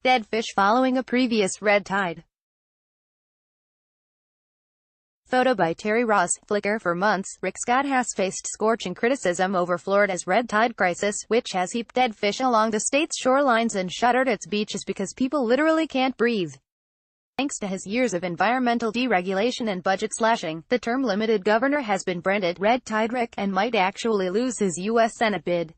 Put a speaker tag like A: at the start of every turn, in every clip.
A: Dead fish following a previous red tide. Photo by Terry Ross, Flickr. For months, Rick Scott has faced scorching criticism over Florida's red tide crisis, which has heaped dead fish along the state's shorelines and shuttered its beaches because people literally can't breathe. Thanks to his years of environmental deregulation and budget slashing, the term-limited governor has been branded Red Tide Rick and might actually lose his U.S. Senate bid.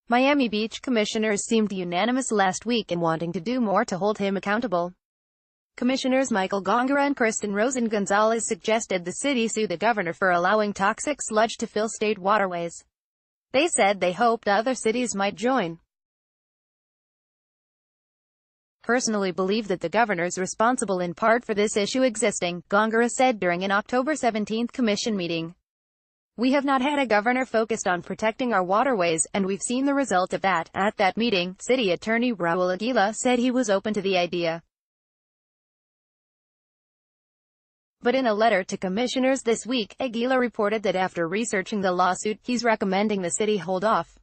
A: Miami Beach commissioners seemed unanimous last week in wanting to do more to hold him accountable. Commissioners Michael Gongora and Kristen Rosen Gonzalez suggested the city sue the governor for allowing toxic sludge to fill state waterways. They said they hoped other cities might join. Personally believe that the governor's responsible in part for this issue existing, Gongora said during an October 17 commission meeting. We have not had a governor focused on protecting our waterways, and we've seen the result of that. At that meeting, City Attorney Raul Aguila said he was open to the idea. But in a letter to commissioners this week, Aguila reported that after researching the lawsuit, he's recommending the city hold off.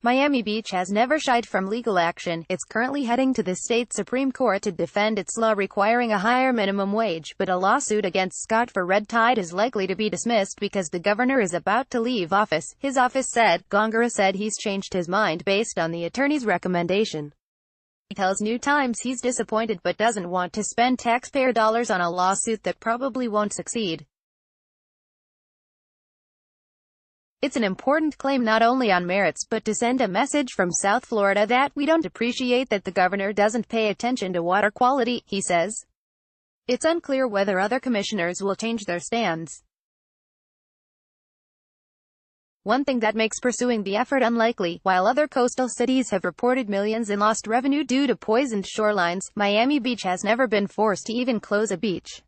A: Miami Beach has never shied from legal action. It's currently heading to the state Supreme Court to defend its law requiring a higher minimum wage, but a lawsuit against Scott for red tide is likely to be dismissed because the governor is about to leave office, his office said. Gongora said he's changed his mind based on the attorney's recommendation. He tells New Times he's disappointed but doesn't want to spend taxpayer dollars on a lawsuit that probably won't succeed. It's an important claim not only on merits but to send a message from South Florida that we don't appreciate that the governor doesn't pay attention to water quality, he says. It's unclear whether other commissioners will change their stands. One thing that makes pursuing the effort unlikely, while other coastal cities have reported millions in lost revenue due to poisoned shorelines, Miami Beach has never been forced to even close a beach.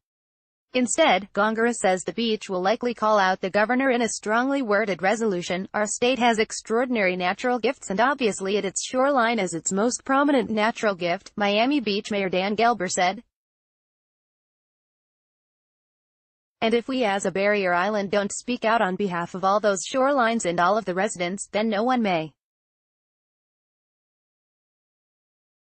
A: Instead, Gongora says the beach will likely call out the governor in a strongly worded resolution. Our state has extraordinary natural gifts and obviously its shoreline is its most prominent natural gift, Miami Beach Mayor Dan Gelber said. And if we as a barrier island don't speak out on behalf of all those shorelines and all of the residents, then no one may.